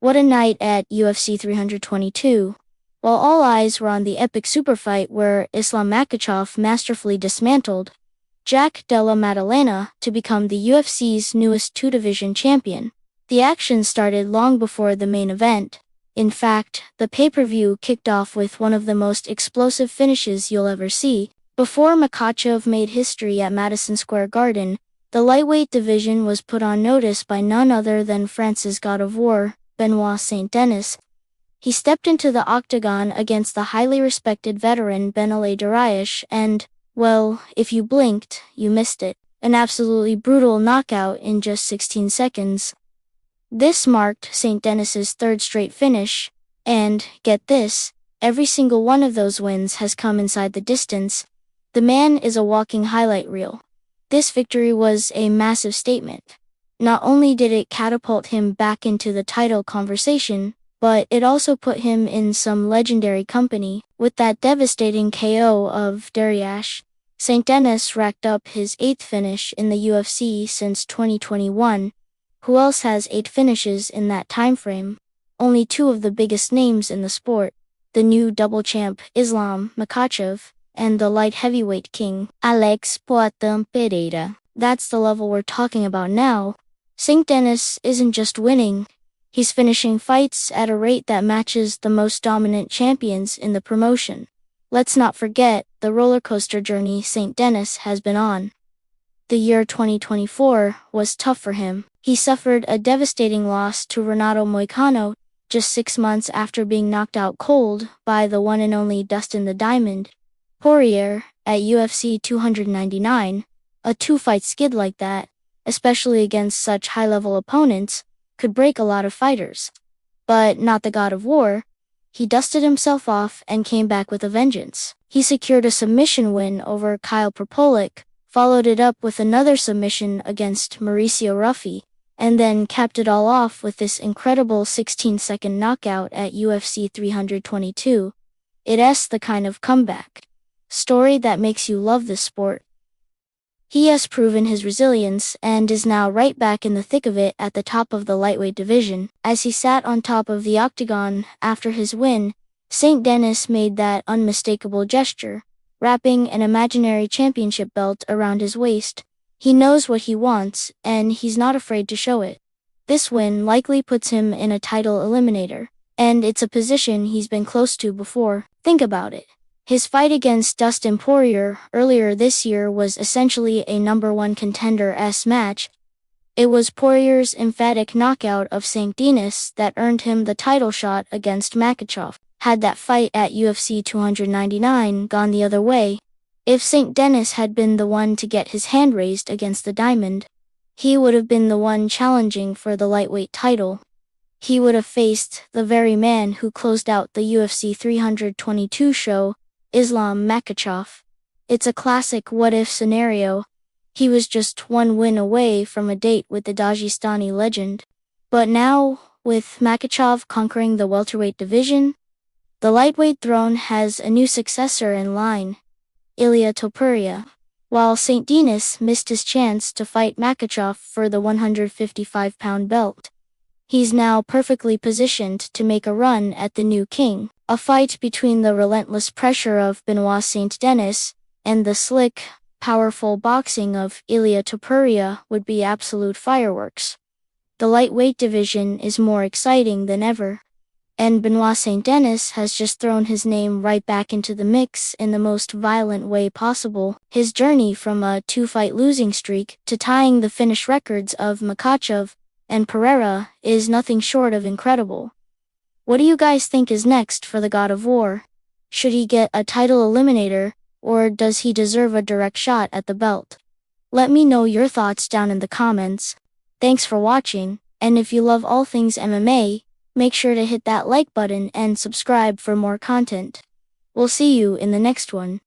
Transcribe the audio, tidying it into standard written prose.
What a night at UFC 322. While all eyes were on the epic superfight where Islam Makhachev masterfully dismantled Jack Della Maddalena to become the UFC's newest two-division champion, the action started long before the main event. In fact, the pay-per-view kicked off with one of the most explosive finishes you'll ever see. Before Makhachev made history at Madison Square Garden, the lightweight division was put on notice by none other than France's God of War, Benoit Saint-Denis. He stepped into the octagon against the highly respected veteran Beneil Dariush and, well, if you blinked, you missed it. An absolutely brutal knockout in just 16 seconds. This marked Saint-Denis's third straight finish, and, get this, every single one of those wins has come inside the distance. The man is a walking highlight reel. This victory was a massive statement. Not only did it catapult him back into the title conversation, but it also put him in some legendary company. With that devastating KO of Dariush, Saint-Denis racked up his 8th finish in the UFC since 2021. Who else has 8 finishes in that time frame? Only 2 of the biggest names in the sport, the new double champ Islam Makhachev and the light heavyweight king Poatan Pereira. That's the level we're talking about now. Saint-Denis isn't just winning, he's finishing fights at a rate that matches the most dominant champions in the promotion. Let's not forget the rollercoaster journey Saint-Denis has been on. The year 2024 was tough for him. He suffered a devastating loss to Renato Moicano just 6 months after being knocked out cold by the one and only Dustin the Diamond Poirier at UFC 299. A 2-fight skid like that, especially against such high-level opponents, could break a lot of fighters. But not the God of War. He dusted himself off and came back with a vengeance. He secured a submission win over Kyle Propolic, followed it up with another submission against Mauricio Ruffi, and then capped it all off with this incredible 16-second knockout at UFC 322. It's the kind of comeback story that makes you love this sport. He has proven his resilience and is now right back in the thick of it at the top of the lightweight division. As he sat on top of the octagon after his win, Saint-Denis made that unmistakable gesture, wrapping an imaginary championship belt around his waist. He knows what he wants, and he's not afraid to show it. This win likely puts him in a title eliminator, and it's a position he's been close to before. Think about it. His fight against Dustin Poirier earlier this year was essentially a #1 contender-esque match. It was Poirier's emphatic knockout of Saint-Denis that earned him the title shot against Makhachev. Had that fight at UFC 299 gone the other way, if Saint-Denis had been the one to get his hand raised against the Diamond, he would have been the one challenging for the lightweight title. He would have faced the very man who closed out the UFC 322 show, Islam Makhachev. It's a classic what-if scenario. He was just one win away from a date with the Dagestani legend. But now, with Makhachev conquering the welterweight division, the lightweight throne has a new successor in line, Ilia Topuria. While Saint-Denis missed his chance to fight Makhachev for the 155-pound belt, he's now perfectly positioned to make a run at the new king. A fight between the relentless pressure of Benoit Saint-Denis and the slick, powerful boxing of Ilia Topuria would be absolute fireworks. The lightweight division is more exciting than ever, and Benoit Saint-Denis has just thrown his name right back into the mix in the most violent way possible. His journey from a 2-fight losing streak to tying the finish records of Makhachev and Pereira is nothing short of incredible. What do you guys think is next for the God of War? Should he get a title eliminator, or does he deserve a direct shot at the belt? Let me know your thoughts down in the comments. Thanks for watching, and if you love all things MMA, make sure to hit that like button and subscribe for more content. We'll see you in the next one.